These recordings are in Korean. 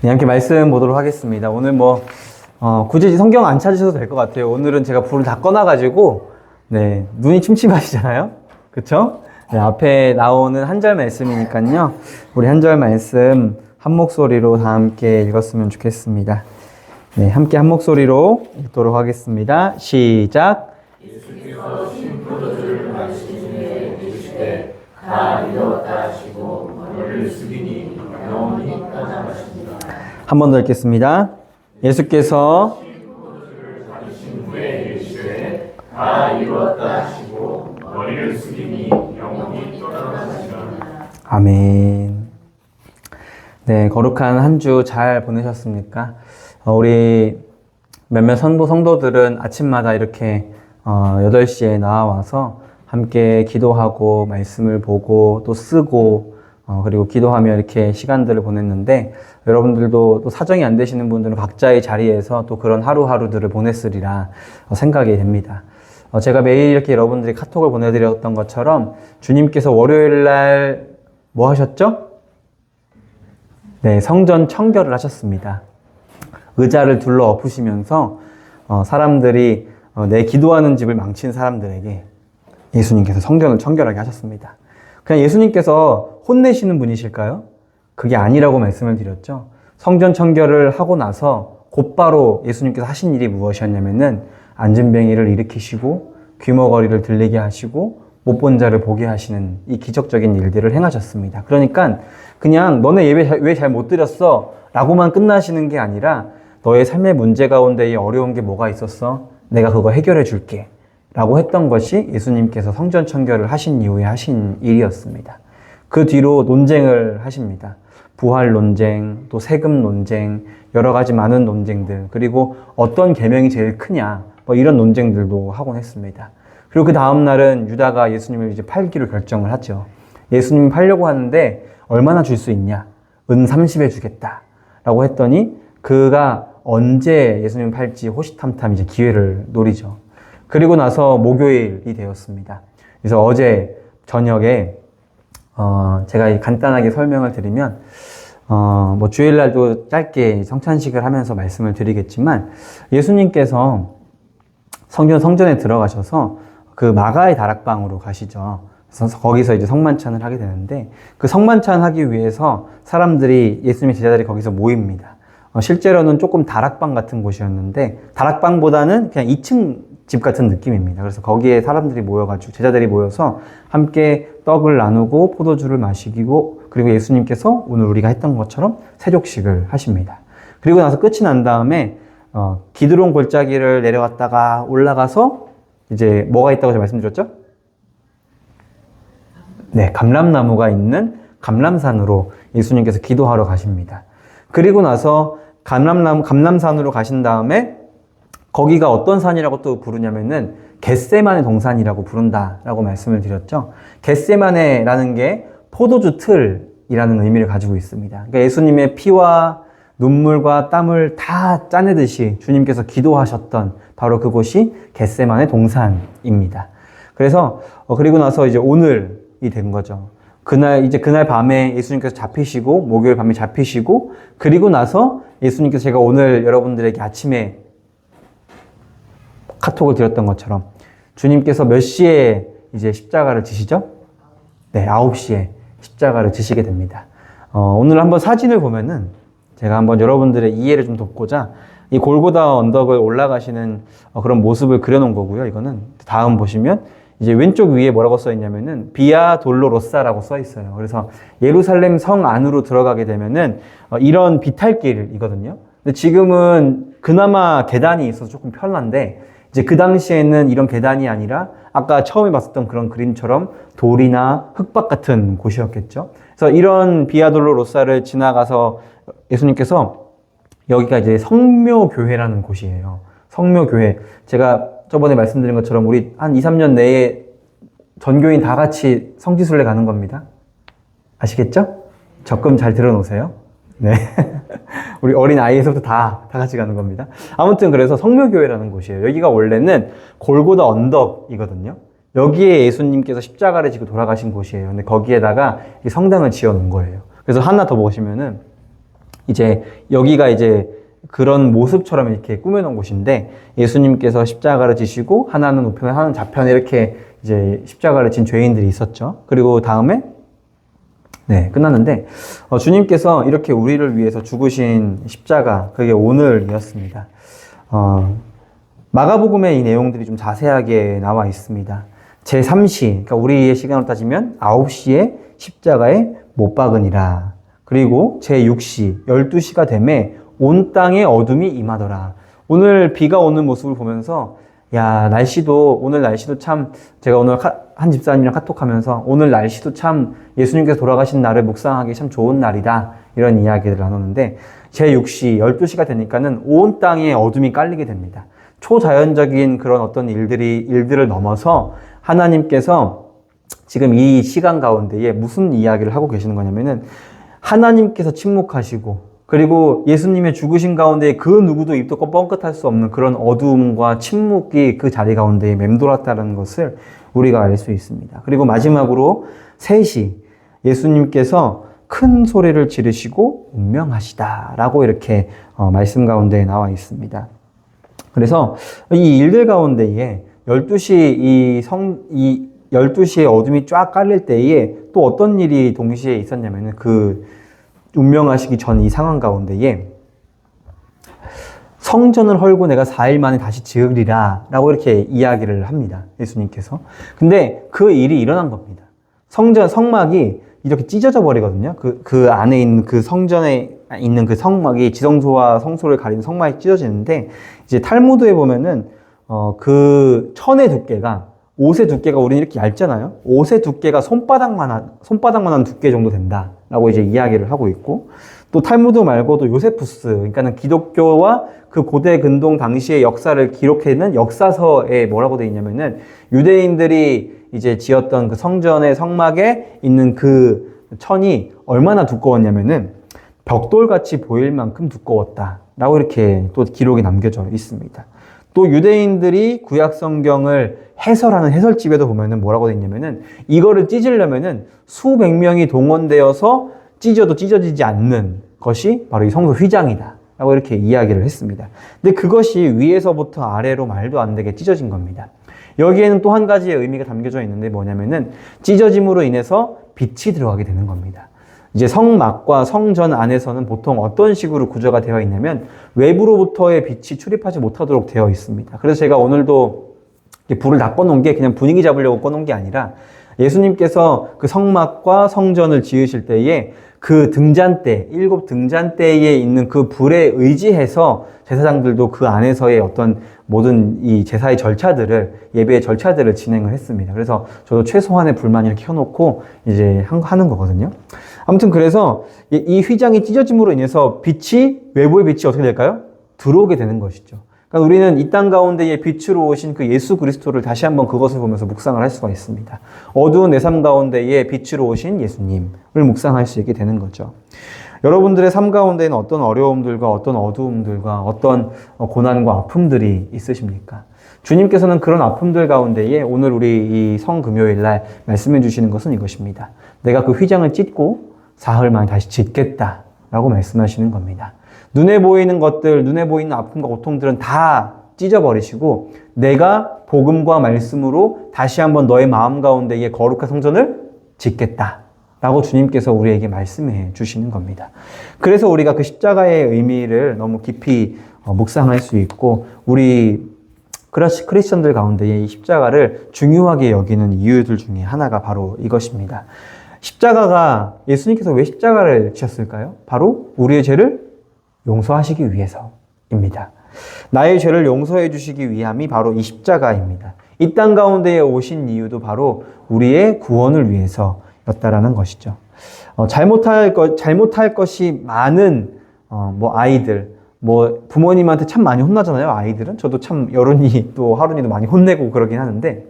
네, 함께 말씀 보도록 하겠습니다. 오늘 굳이 성경 안 찾으셔도 될 것 같아요. 오늘은 제가 불을 다 꺼놔가지고, 네, 눈이 침침하시잖아요? 그쵸? 네, 앞에 나오는 한 절 말씀이니까요. 우리 한 절 말씀 한 목소리로 다 함께 읽었으면 좋겠습니다. 네, 함께 한 목소리로 읽도록 하겠습니다. 시작. 예수께서 신 포도주를 마시기에 이르시되 다 이루었다 하시고 머리를 숙이니 영혼이 떠나가시니라. 한 번 더 읽겠습니다. 예수께서 받으신 후에 이르시되 다 이루었다 하시고 머리를 숙이니 영혼이 떠나가시니라. 아멘. 네, 거룩한 한 주 잘 보내셨습니까? 우리 몇몇 선보 성도들은 아침마다 이렇게 8시에 나와서 함께 기도하고 말씀을 보고 또 쓰고 그리고 기도하며 이렇게 시간들을 보냈는데, 여러분들도 또 사정이 안 되시는 분들은 각자의 자리에서 또 그런 하루하루들을 보냈으리라 생각이 됩니다. 제가 매일 이렇게 여러분들이 카톡을 보내드렸던 것처럼 주님께서 월요일 날 뭐 하셨죠? 네, 성전 청결을 하셨습니다. 의자를 둘러 엎으시면서 사람들이 내 기도하는 집을 망친 사람들에게 예수님께서 성전을 청결하게 하셨습니다. 그냥 예수님께서 혼내시는 분이실까요? 그게 아니라고 말씀을 드렸죠. 성전 청결을 하고 나서 곧바로 예수님께서 하신 일이 무엇이었냐면은 앉은뱅이를 일으키시고 귀머거리를 들리게 하시고 못 본 자를 보게 하시는 이 기적적인 일들을 행하셨습니다. 그러니까 그냥 너네 예배 왜 잘 못 드렸어? 라고만 끝나시는 게 아니라 너의 삶의 문제 가운데 어려운 게 뭐가 있었어? 내가 그거 해결해 줄게 라고 했던 것이 예수님께서 성전 청결을 하신 이후에 하신 일이었습니다. 그 뒤로 논쟁을 하십니다. 부활 논쟁, 또 세금 논쟁, 여러 가지 많은 논쟁들, 그리고 어떤 계명이 제일 크냐, 이런 논쟁들도 하곤 했습니다. 그리고 그 다음 날은 유다가 예수님을 이제 팔기로 결정을 하죠. 예수님 팔려고 하는데 얼마나 줄 수 있냐? 은 30에 주겠다 라고 했더니 그가 언제 예수님 팔지 호시탐탐 이제 기회를 노리죠. 그리고 나서 목요일이 되었습니다. 그래서 어제 저녁에 제가 간단하게 설명을 드리면 주일날도 짧게 성찬식을 하면서 말씀을 드리겠지만, 예수님께서 성전에 들어가셔서 그 마가의 다락방으로 가시죠. 그래서 거기서 이제 성만찬을 하게 되는데, 그 성만찬 하기 위해서 사람들이, 예수님의 제자들이 거기서 모입니다. 실제로는 조금 다락방 같은 곳이었는데, 다락방보다는 그냥 2층 집 같은 느낌입니다. 그래서 거기에 사람들이 모여가지고, 제자들이 모여서 함께 떡을 나누고 포도주를 마시고, 그리고 예수님께서 오늘 우리가 했던 것처럼 세족식을 하십니다. 그리고 나서 끝이 난 다음에 기드론 골짜기를 내려갔다가 올라가서 이제 뭐가 있다고 제가 말씀드렸죠? 네, 감람나무가 있는 감람산으로 예수님께서 기도하러 가십니다. 그리고 나서 감람산으로 가신 다음에 거기가 어떤 산이라고 또 부르냐면은 겟세마네 동산이라고 부른다라고 말씀을 드렸죠. 겟세마네라는 게 포도주 틀이라는 의미를 가지고 있습니다. 그러니까 예수님의 피와 눈물과 땀을 다 짜내듯이 주님께서 기도하셨던 바로 그곳이 겟세마네 동산입니다. 그래서 그리고 나서 이제 오늘이 된 거죠. 그날 밤에 예수님께서 잡히시고, 목요일 밤에 잡히시고, 그리고 나서 예수님께서, 제가 오늘 여러분들에게 아침에 카톡을 드렸던 것처럼 주님께서 몇 시에 이제 십자가를 지시죠? 네, 9시에 십자가를 지시게 됩니다. 오늘 한번 사진을 보면은 제가 한번 여러분들의 이해를 좀 돕고자 이 골고다 언덕을 올라가시는 그런 모습을 그려놓은 거고요. 이거는 다음 보시면 이제 왼쪽 위에 뭐라고 써 있냐면은 비아 돌로로사라고 써 있어요. 그래서 예루살렘 성 안으로 들어가게 되면은 이런 비탈길이거든요. 근데 지금은 그나마 계단이 있어서 조금 편한데, 이제 그 당시에는 이런 계단이 아니라 아까 처음에 봤었던 그런 그림처럼 돌이나 흙밭 같은 곳이었겠죠. 그래서 이런 비아 돌로로사를 지나가서 예수님께서, 여기가 이제 성묘교회라는 곳이에요. 성묘교회. 제가 저번에 말씀드린 것처럼 우리 한 2, 3년 내에 전교인 다 같이 성지순례 가는 겁니다. 아시겠죠? 적금 잘 들어놓으세요. 네. 우리 어린 아이에서부터 다 같이 가는 겁니다. 아무튼 그래서 성묘교회라는 곳이에요. 여기가 원래는 골고다 언덕이거든요. 여기에 예수님께서 십자가를 지고 돌아가신 곳이에요. 근데 거기에다가 이 성당을 지어 놓은 거예요. 그래서 하나 더 보시면은 이제 여기가 이제 그런 모습처럼 이렇게 꾸며놓은 곳인데 예수님께서 십자가를 지시고 하나는 우편에 하나는 좌편에 이렇게 이제 십자가를 진 죄인들이 있었죠. 그리고 다음에 네, 끝났는데 주님께서 이렇게 우리를 위해서 죽으신 십자가 그게 오늘이었습니다. 마가복음에 이 내용들이 좀 자세하게 나와 있습니다. 제3시, 그러니까 우리의 시간으로 따지면 9시에 십자가에 못 박으니라. 그리고 제6시, 12시가 되매 온 땅에 어둠이 임하더라. 오늘 비가 오는 모습을 보면서 야, 오늘 날씨도 참, 제가 오늘 한 집사님이랑 카톡하면서 오늘 날씨도 참 예수님께서 돌아가신 날을 묵상하기 참 좋은 날이다. 이런 이야기를 나눴는데 제6시, 12시가 되니까는 온 땅에 어둠이 깔리게 됩니다. 초자연적인 그런 어떤 일들을 넘어서 하나님께서 지금 이 시간 가운데에 무슨 이야기를 하고 계시는 거냐면은 하나님께서 침묵하시고 그리고 예수님의 죽으신 가운데 그 누구도 입도 뻥끗할 수 없는 그런 어두움과 침묵이 그 자리 가운데에 맴돌았다는 것을 우리가 알 수 있습니다. 그리고 마지막으로 3시 예수님께서 큰 소리를 지르시고 운명하시다라고 이렇게 말씀 가운데 나와 있습니다. 그래서 이 일들 가운데에 12시에 어둠이 쫙 깔릴 때에 또 어떤 일이 동시에 있었냐면은 그 운명하시기 전 이 상황 가운데에 성전을 헐고 내가 4일 만에 다시 지으리라 라고 이렇게 이야기를 합니다. 예수님께서. 근데 그 일이 일어난 겁니다. 성막이 이렇게 찢어져 버리거든요. 그 안에 있는 그 성전에 있는 그 성막이 지성소와 성소를 가리는 성막이 찢어지는데 이제 탈무드에 보면은 그 천의 두께가 옷의 두께가 우리는 이렇게 얇잖아요. 옷의 두께가 손바닥만한 두께 정도 된다라고 이제 이야기를 하고 있고 또 탈무드 말고도 요세푸스 그러니까는 기독교와 그 고대 근동 당시의 역사를 기록해낸 역사서에 뭐라고 되어 있냐면은 유대인들이 이제 지었던 그 성전의 성막에 있는 그 천이 얼마나 두꺼웠냐면은 벽돌같이 보일 만큼 두꺼웠다라고 이렇게 또 기록이 남겨져 있습니다. 또 유대인들이 구약 성경을 해설하는 해설집에도 보면은 뭐라고 되어 있냐면은 이거를 찢으려면은 수백 명이 동원되어서 찢어도 찢어지지 않는 것이 바로 이 성소 휘장이다 라고 이렇게 이야기를 했습니다. 근데 그것이 위에서부터 아래로 말도 안 되게 찢어진 겁니다. 여기에는 또 한 가지의 의미가 담겨져 있는데 뭐냐면은 찢어짐으로 인해서 빛이 들어가게 되는 겁니다. 이제 성막과 성전 안에서는 보통 어떤 식으로 구조가 되어 있냐면 외부로부터의 빛이 출입하지 못하도록 되어 있습니다. 그래서 제가 오늘도 불을 다 꺼놓은 게 그냥 분위기 잡으려고 꺼놓은 게 아니라 예수님께서 그 성막과 성전을 지으실 때에 그 등잔대, 7 등잔대에 있는 그 불에 의지해서 제사장들도 그 안에서의 어떤 모든 이 제사의 절차들을, 예배의 절차들을 진행을 했습니다. 그래서 저도 최소한의 불만 이렇게 켜놓고 이제 하는 거거든요. 아무튼 그래서 이 휘장이 찢어짐으로 인해서 외부의 빛이 어떻게 될까요? 들어오게 되는 것이죠. 그러니까 우리는 이 땅 가운데에 빛으로 오신 그 예수 그리스도를 다시 한번 그것을 보면서 묵상을 할 수가 있습니다. 어두운 내 삶 가운데에 빛으로 오신 예수님을 묵상할 수 있게 되는 거죠. 여러분들의 삶 가운데에는 어떤 어려움들과 어떤 어두움들과 어떤 고난과 아픔들이 있으십니까? 주님께서는 그런 아픔들 가운데에 오늘 우리 이 성금요일 날 말씀해 주시는 것은 이것입니다. 내가 그 휘장을 찢고 사흘 만에 다시 짓겠다라고 말씀하시는 겁니다. 눈에 보이는 것들, 눈에 보이는 아픔과 고통들은 다 찢어버리시고 내가 복음과 말씀으로 다시 한번 너의 마음 가운데에 거룩한 성전을 짓겠다 라고 주님께서 우리에게 말씀해 주시는 겁니다. 그래서 우리가 그 십자가의 의미를 너무 깊이 묵상할 수 있고 우리 크리스천들 가운데에 이 십자가를 중요하게 여기는 이유들 중에 하나가 바로 이것입니다. 십자가가 예수님께서 왜 십자가를 지셨을까요? 바로 우리의 죄를 용서하시기 위해서입니다. 나의 죄를 용서해 주시기 위함이 바로 이 십자가입니다. 이 땅 가운데에 오신 이유도 바로 우리의 구원을 위해서였다라는 것이죠. 잘못할 것이 많은 아이들, 부모님한테 참 많이 혼나잖아요. 아이들은 저도 참 여론이도 하룬이도 많이 혼내고 그러긴 하는데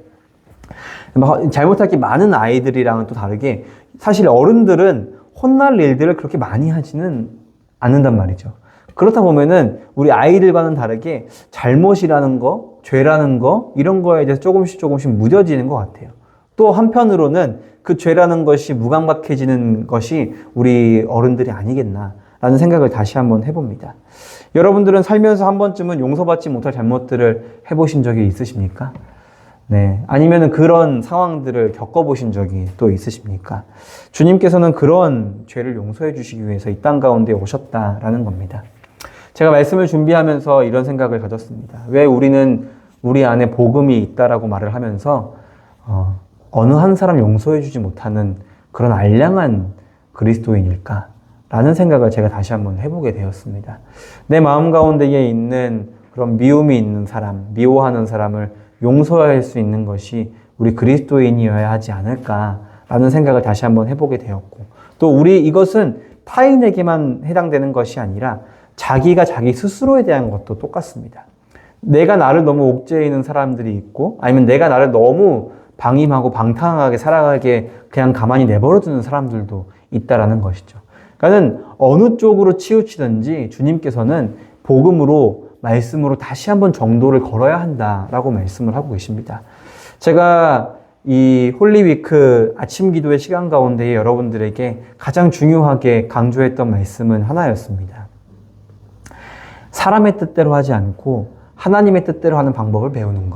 잘못할 게 많은 아이들이랑은 또 다르게 사실 어른들은 혼날 일들을 그렇게 많이 하지는 않는단 말이죠. 그렇다 보면은 우리 아이들과는 다르게 잘못이라는 거, 죄라는 거 이런 거에 대해서 조금씩 무뎌지는 것 같아요. 또 한편으로는 그 죄라는 것이 무감각해지는 것이 우리 어른들이 아니겠나 라는 생각을 다시 한번 해봅니다. 여러분들은 살면서 한 번쯤은 용서받지 못할 잘못들을 해보신 적이 있으십니까? 네. 아니면 그런 상황들을 겪어보신 적이 또 있으십니까? 주님께서는 그런 죄를 용서해 주시기 위해서 이 땅 가운데 오셨다라는 겁니다. 제가 말씀을 준비하면서 이런 생각을 가졌습니다. 왜 우리는 우리 안에 복음이 있다라고 말을 하면서 어느 한 사람 용서해 주지 못하는 그런 알량한 그리스도인일까? 라는 생각을 제가 다시 한번 해보게 되었습니다. 내 마음 가운데에 있는 그런 미움이 있는 사람, 미워하는 사람을 용서할 수 있는 것이 우리 그리스도인이어야 하지 않을까라는 생각을 다시 한번 해보게 되었고, 또 이것은 타인에게만 해당되는 것이 아니라 자기가 자기 스스로에 대한 것도 똑같습니다. 내가 나를 너무 옥죄이는 사람들이 있고, 아니면 내가 나를 너무 방임하고 방탕하게 살아가게 그냥 가만히 내버려두는 사람들도 있다라는 것이죠. 그러니까는 어느 쪽으로 치우치든지 주님께서는 복음으로, 말씀으로 다시 한번 정도를 걸어야 한다라고 말씀을 하고 계십니다. 제가 이 홀리위크 아침 기도의 시간 가운데 여러분들에게 가장 중요하게 강조했던 말씀은 하나였습니다. 사람의 뜻대로 하지 않고 하나님의 뜻대로 하는 방법을 배우는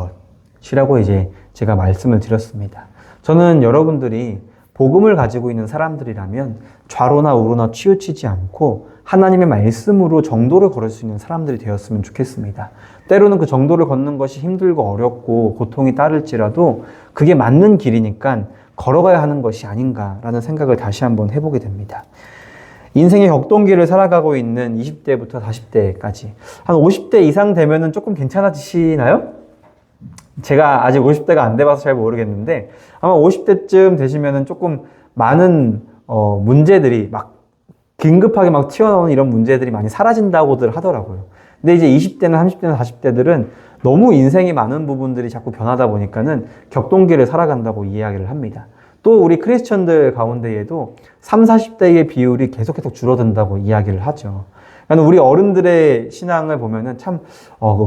것이라고 이제 제가 말씀을 드렸습니다. 저는 여러분들이 복음을 가지고 있는 사람들이라면 좌로나 우로나 치우치지 않고 하나님의 말씀으로 정도를 걸을 수 있는 사람들이 되었으면 좋겠습니다. 때로는 그 정도를 걷는 것이 힘들고 어렵고 고통이 따를지라도 그게 맞는 길이니까 걸어가야 하는 것이 아닌가라는 생각을 다시 한번 해보게 됩니다. 인생의 격동기를 살아가고 있는 20대부터 40대까지 한 50대 이상 되면은 조금 괜찮아지시나요? 제가 아직 50대가 안 돼봐서 잘 모르겠는데 아마 50대쯤 되시면은 조금 많은 문제들이 막 긴급하게 막 튀어나오는 이런 문제들이 많이 사라진다고들 하더라고요. 근데 이제 20대나 30대나 40대들은 너무 인생이 많은 부분들이 자꾸 변하다 보니까는 격동기를 살아간다고 이야기를 합니다. 또 우리 크리스천들 가운데에도 30, 40대의 비율이 계속 줄어든다고 이야기를 하죠. 그러니까 우리 어른들의 신앙을 보면은 참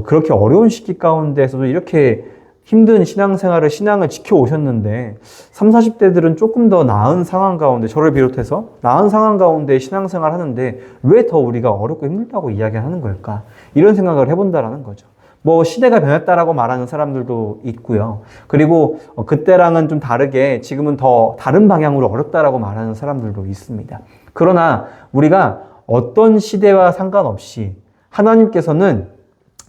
그렇게 어려운 시기 가운데에서도 이렇게 힘든 신앙을 지켜오셨는데 30, 40대들은 조금 더 나은 상황 가운데, 저를 비롯해서 나은 상황 가운데 신앙생활 하는데 왜 더 우리가 어렵고 힘들다고 이야기하는 걸까? 이런 생각을 해본다라는 거죠. 뭐 시대가 변했다라고 말하는 사람들도 있고요. 그리고 그때랑은 좀 다르게 지금은 더 다른 방향으로 어렵다라고 말하는 사람들도 있습니다. 그러나 우리가 어떤 시대와 상관없이 하나님께서는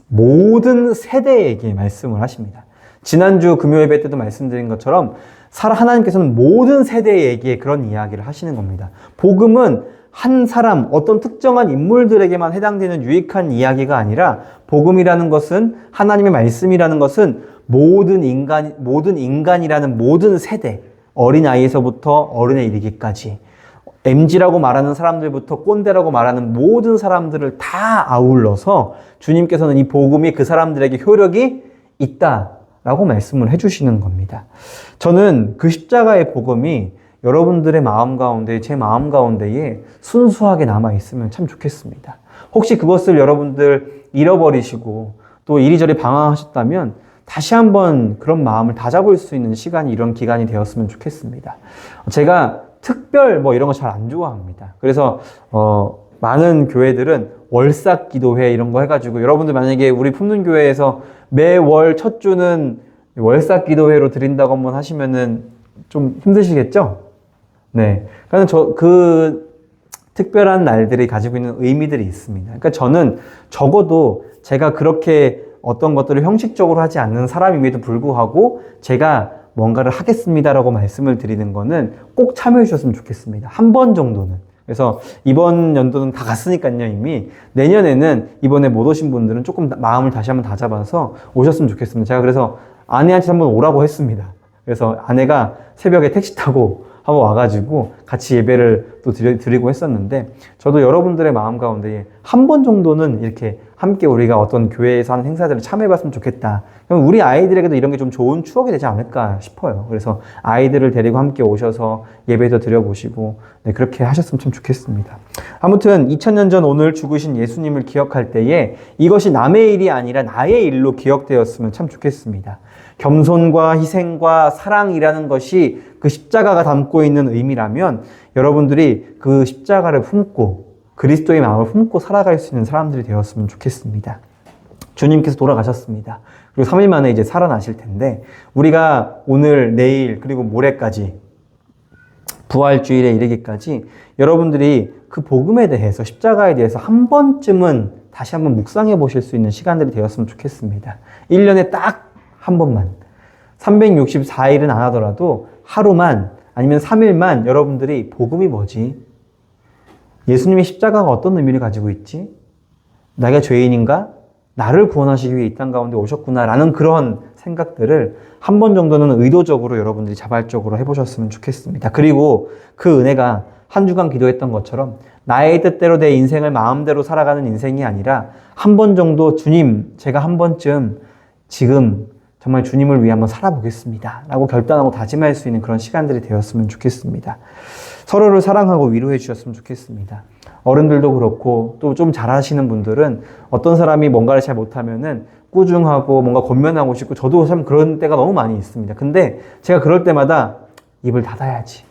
모든 세대에게 말씀을 하십니다. 지난주 금요 예배 때도 말씀드린 것처럼 하나님께서는 모든 세대에게 그런 이야기를 하시는 겁니다. 복음은 한 사람, 어떤 특정한 인물들에게만 해당되는 유익한 이야기가 아니라 복음이라는 것은, 하나님의 말씀이라는 것은 모든 인간이라는 모든 세대, 어린아이에서부터 어른에 이르기까지 MZ라고 말하는 사람들부터 꼰대라고 말하는 모든 사람들을 다 아울러서 주님께서는 이 복음이 그 사람들에게 효력이 있다라고 말씀을 해주시는 겁니다. 저는 그 십자가의 복음이 여러분들의 마음 가운데, 제 마음 가운데에 순수하게 남아있으면 참 좋겠습니다. 혹시 그것을 여러분들 잃어버리시고 또 이리저리 방황하셨다면 다시 한번 그런 마음을 다잡을 수 있는 시간이, 이런 기간이 되었으면 좋겠습니다. 제가 특별 이런 거 잘 안 좋아합니다. 그래서 많은 교회들은 월삭 기도회 이런 거 해가지고, 여러분들 만약에 우리 품는 교회에서 매월 첫 주는 월삭 기도회로 드린다고 한번 하시면은 좀 힘드시겠죠? 네. 그러니까 그 특별한 날들이 가지고 있는 의미들이 있습니다. 그러니까 저는 적어도 제가 그렇게 어떤 것들을 형식적으로 하지 않는 사람임에도 불구하고 제가 뭔가를 하겠습니다라고 말씀을 드리는 거는 꼭 참여해 주셨으면 좋겠습니다. 한 번 정도는. 그래서 이번 연도는 다 갔으니까요, 이미. 내년에는 이번에 못 오신 분들은 조금 마음을 다시 한번 다잡아서 오셨으면 좋겠습니다. 제가 그래서 아내한테 한번 오라고 했습니다. 그래서 아내가 새벽에 택시 타고 한번 와가지고 같이 예배를 또 드리고 했었는데, 저도 여러분들의 마음 가운데 한 번 정도는 이렇게 함께 우리가 어떤 교회에서 하는 행사들을 참여해봤으면 좋겠다. 그럼 우리 아이들에게도 이런 게 좀 좋은 추억이 되지 않을까 싶어요. 그래서 아이들을 데리고 함께 오셔서 예배도 드려보시고, 네, 그렇게 하셨으면 참 좋겠습니다. 아무튼 2000년 전 오늘 죽으신 예수님을 기억할 때에 이것이 남의 일이 아니라 나의 일로 기억되었으면 참 좋겠습니다. 겸손과 희생과 사랑이라는 것이 그 십자가가 담고 있는 의미라면 여러분들이 그 십자가를 품고 그리스도의 마음을 품고 살아갈 수 있는 사람들이 되었으면 좋겠습니다. 주님께서 돌아가셨습니다. 그리고 3일 만에 이제 살아나실 텐데 우리가 오늘, 내일, 그리고 모레까지 부활주일에 이르기까지 여러분들이 그 복음에 대해서, 십자가에 대해서 한 번쯤은 다시 한번 묵상해 보실 수 있는 시간들이 되었으면 좋겠습니다. 1년에 딱 한 번만, 364일은 안 하더라도 하루만 아니면 3일만 여러분들이 복음이 뭐지? 예수님의 십자가가 어떤 의미를 가지고 있지? 내가 죄인인가? 나를 구원하시기 위해 이 땅 가운데 오셨구나 라는 그런 생각들을 한 번 정도는 의도적으로 여러분들이 자발적으로 해보셨으면 좋겠습니다. 그리고 그 은혜가 한 주간 기도했던 것처럼 나의 뜻대로 내 인생을 마음대로 살아가는 인생이 아니라 한 번 정도 주님, 제가 한 번쯤 지금 정말 주님을 위해 한번 살아보겠습니다 라고 결단하고 다짐할 수 있는 그런 시간들이 되었으면 좋겠습니다. 서로를 사랑하고 위로해 주셨으면 좋겠습니다. 어른들도 그렇고 또 좀 잘하시는 분들은 어떤 사람이 뭔가를 잘 못하면은 꾸중하고 뭔가 권면하고 싶고 저도 참 그런 때가 너무 많이 있습니다. 근데 제가 그럴 때마다 입을 닫아야지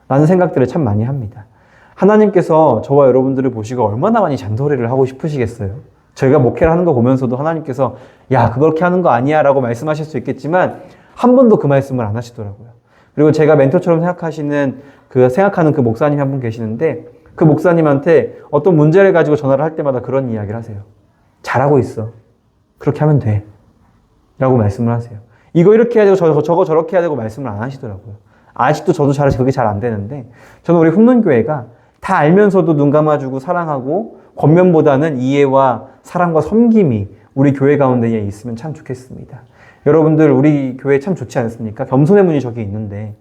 라는 생각들을 참 많이 합니다. 하나님께서 저와 여러분들을 보시고 얼마나 많이 잔소리를 하고 싶으시겠어요. 저희가 목회를 하는 거 보면서도 하나님께서 야 그렇게 하는 거 아니야 라고 말씀하실 수 있겠지만 한 번도 그 말씀을 안 하시더라고요. 그리고 제가 멘토처럼 생각하는 그 목사님 한 분 계시는데 그 목사님한테 어떤 문제를 가지고 전화를 할 때마다 그런 이야기를 하세요. 잘하고 있어. 그렇게 하면 돼. 라고 말씀을 하세요. 이거 이렇게 해야 되고 저거 저렇게 해야 되고 말씀을 안 하시더라고요. 아직도 저도 그게 잘 안 되는데 저는 우리 훈문교회가 다 알면서도 눈 감아주고 사랑하고 권면보다는 이해와 사랑과 섬김이 우리 교회 가운데 있으면 참 좋겠습니다. 여러분들 우리 교회 참 좋지 않습니까? 겸손의 문이 저기 있는데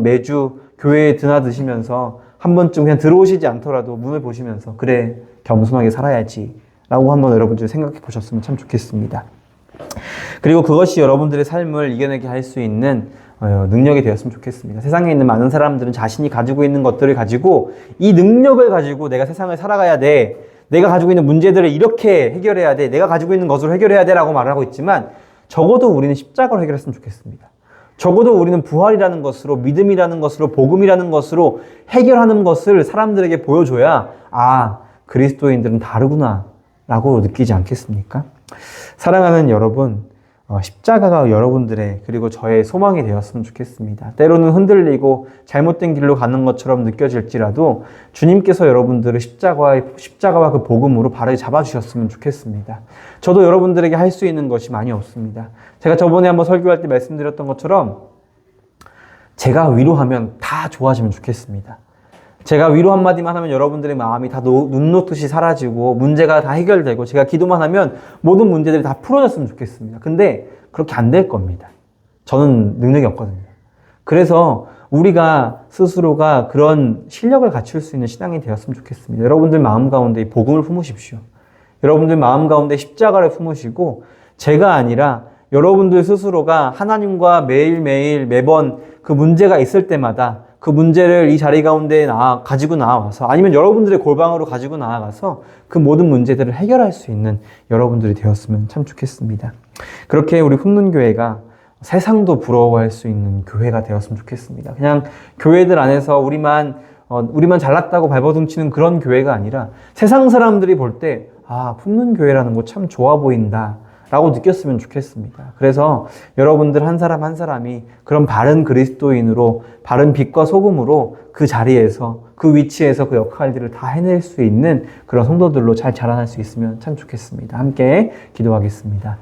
매주 교회에 드나드시면서 한 번쯤 그냥 들어오시지 않더라도 문을 보시면서 그래 겸손하게 살아야지 라고 한번 여러분들이 생각해 보셨으면 참 좋겠습니다. 그리고 그것이 여러분들의 삶을 이겨내게 할 수 있는 능력이 되었으면 좋겠습니다. 세상에 있는 많은 사람들은 자신이 가지고 있는 것들을 가지고 이 능력을 가지고 내가 세상을 살아가야 돼. 내가 가지고 있는 문제들을 이렇게 해결해야 돼. 내가 가지고 있는 것으로 해결해야 돼 라고 말을 하고 있지만 적어도 우리는 십자가로 해결했으면 좋겠습니다. 적어도 우리는 부활이라는 것으로, 믿음이라는 것으로, 복음이라는 것으로 해결하는 것을 사람들에게 보여줘야 아, 그리스도인들은 다르구나 라고 느끼지 않겠습니까? 사랑하는 여러분, 십자가가 여러분들의 그리고 저의 소망이 되었으면 좋겠습니다. 때로는 흔들리고 잘못된 길로 가는 것처럼 느껴질지라도 주님께서 여러분들을 십자가와 그 복음으로 발을 잡아주셨으면 좋겠습니다. 저도 여러분들에게 할 수 있는 것이 많이 없습니다. 제가 저번에 한번 설교할 때 말씀드렸던 것처럼 제가 위로하면 다 좋아지면 좋겠습니다. 제가 위로 한마디만 하면 여러분들의 마음이 다 눈 녹듯이 사라지고 문제가 다 해결되고 제가 기도만 하면 모든 문제들이 다 풀어졌으면 좋겠습니다. 근데 그렇게 안 될 겁니다. 저는 능력이 없거든요. 그래서 우리가 스스로가 그런 실력을 갖출 수 있는 신앙이 되었으면 좋겠습니다. 여러분들 마음 가운데 이 복음을 품으십시오. 여러분들 마음 가운데 십자가를 품으시고 제가 아니라 여러분들 스스로가 하나님과 매일매일 매번 그 문제가 있을 때마다 그 문제를 이 자리 가운데 가지고 나와서 아니면 여러분들의 골방으로 가지고 나아가서 그 모든 문제들을 해결할 수 있는 여러분들이 되었으면 참 좋겠습니다. 그렇게 우리 훈문교회가 세상도 부러워할 수 있는 교회가 되었으면 좋겠습니다. 그냥 교회들 안에서 우리만 잘났다고 발버둥치는 그런 교회가 아니라 세상 사람들이 볼 때 훈문교회라는 거 참 좋아 보인다 라고 느꼈으면 좋겠습니다. 그래서 여러분들 한 사람 한 사람이 그런 바른 그리스도인으로 바른 빛과 소금으로 그 자리에서 그 위치에서 그 역할들을 다 해낼 수 있는 그런 성도들로 잘 자라날 수 있으면 참 좋겠습니다. 함께 기도하겠습니다.